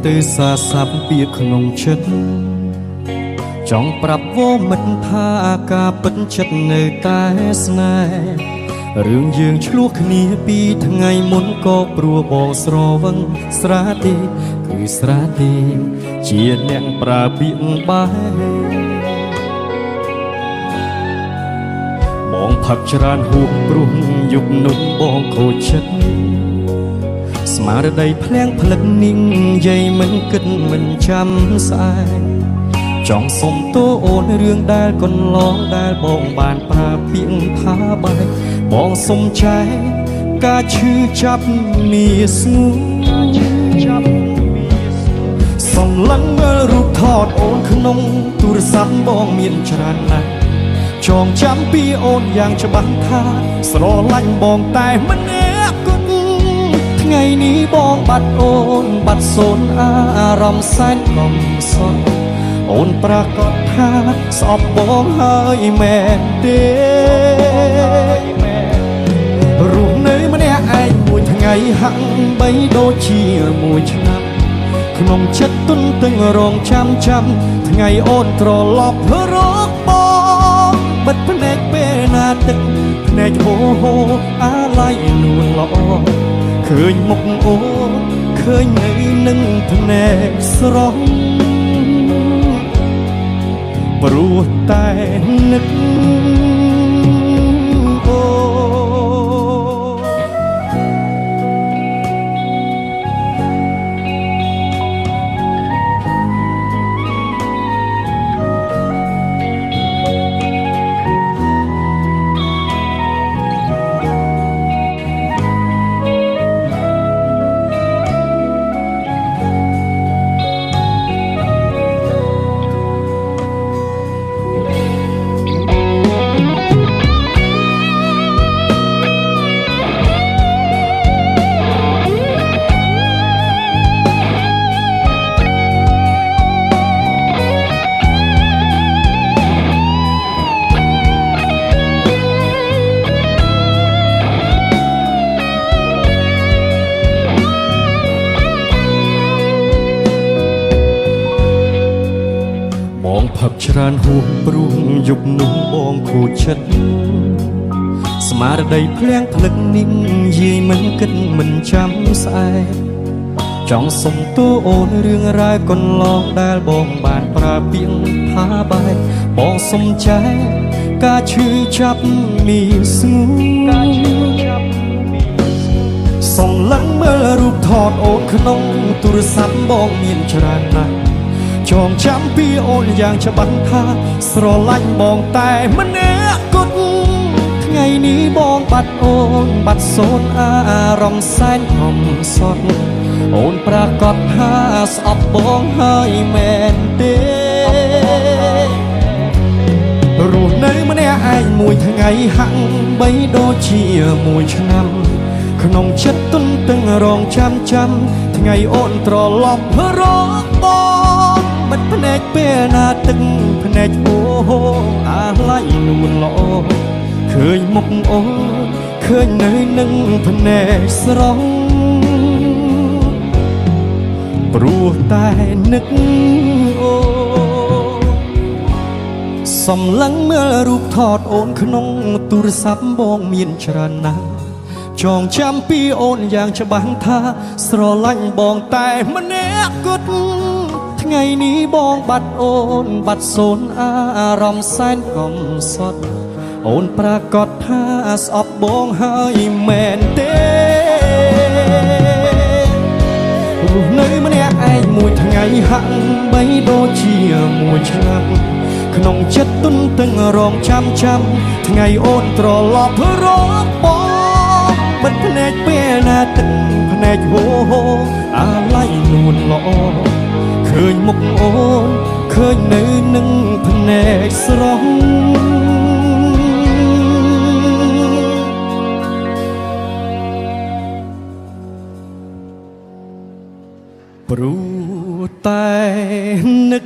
ទៅសាសាប់ពីក្នុងចិត្តចង់ប្រាប់វមិត្តថាការពិតចិត្តនៅតែស្នេហ៍រឿងយើងឆ្លោះគ្នាពីថ្ងៃមុនក៏ព្រោះបងស្រវឹងស្រាទេគឺស្រាទេជាអ្នកប្រើពាក្យបែបងផឹកច្រើនហួសព្រោះយុគនោះបងខូចចិត្តស្មារតីភ្លាំងផ្លឹកនាងយាយមិនគិតមិនចាំស្អែកចង់សុំតួអូនរឿងដែលកន្លងដែលបងបានប្រើពាក្យថាបែកបងសុំចែកការឈឺចាប់មានស្ងួនសំឡឹងមើលរូបថតអូនក្នុងទូរស័ព្ទបងមានច្រើនណាស់ចងចាំពីអូនយ៉ាងច្បាស់ថាស្រឡាញ់បងតែម្នាក់គត់ថ្ងៃនេះបងបាត់អូនបាត់សូនអារម្មណ៍សែនកំសត់អូនប្រកាសថាស្អប់បងហើយមែនទេរស់នៅម្នាក់ឯងមួយថ្ងៃហាក់បីដូចជាមួយឆ្នាំក្នុងចិត្តទុនទឹងរងចាំថ្ងៃអូនត្រឡប់រកបងបិទភ្នែកពេលណាទឹកភ្នែកហូហូអាឡ័យលួនល្អឃើញមុខអូនឃើញនៅនឹងភ្នែកស្រស់ព្រោះតែនឹកអូផឹកច្រើនហួសព្រោះយប់នោះបងខូចចិត្តស្មារតីភ្លាំងផ្លឹកនាងយាយមិនគិតមិនចាំស្អែកចង់សុំតួអូនរឿងរ៉ាវកន្លងដែលបងបានប្រើពាក្យថាបែកបងសុំចែកការឈឺចាប់មានស្ងួនសំឡឹងមើលរូបថតអូនក្នុងទូរស័ព្ទបងមានច្រើនណាស់ចងចាំពីអូនយ៉ាងច្បាស់ថាស្រឡាញ់បងតែម្នាក់គត់ថ្ងៃនេះបងបាត់អូនបាត់សូនអារម្មណ៍សែនកំសត់អូនប្រកាសថាស្អប់បងហើយមែនទេរស់នៅម្នាក់ឯងមួយថ្ងៃហាក់បីដូចជាមួយឆ្នាំក្នុងចិត្តទុនទឹងរងចាំថ្ងៃអូនត្រឡប់រកបងបិទភ្នែកពេលណាទឹកភ្នែកអូអាឡ័យលួនល្អឃើញមុខអូឃើញនៅនឹងភ្នែកស្រស់ព្រោះតែនឹកអូសំឡឹងមើលរូបថតអូនក្នុងទូរស័ព្ទបងមានច្រើនណាស់ចងចាំពីអូនយ៉ាងច្បាស់ថាស្រឡាញ់បងតែម្នាក់គត់ថ្ងៃនេះបងបាត់អូនបាត់សូនអារម្មណ៍សែនកំសត់អូនប្រកាសថាស្អប់បងហើយមែនទេរស់នៅម្នាក់ឯងមួយថ្ងៃហាក់បីដូចជាមួយឆ្នាំក្នុងចិត្តទុនទឹងរងចាំថ្ងៃអូនត្រឡប់រកបងបិទភ្នែកពេលណាទឹកភ្នែកហូហូអាឡ័យលួនល្អឃើញមុខអូនឃើញនៅនឹងភ្នែកស្រស់ព្រោះតែនឹក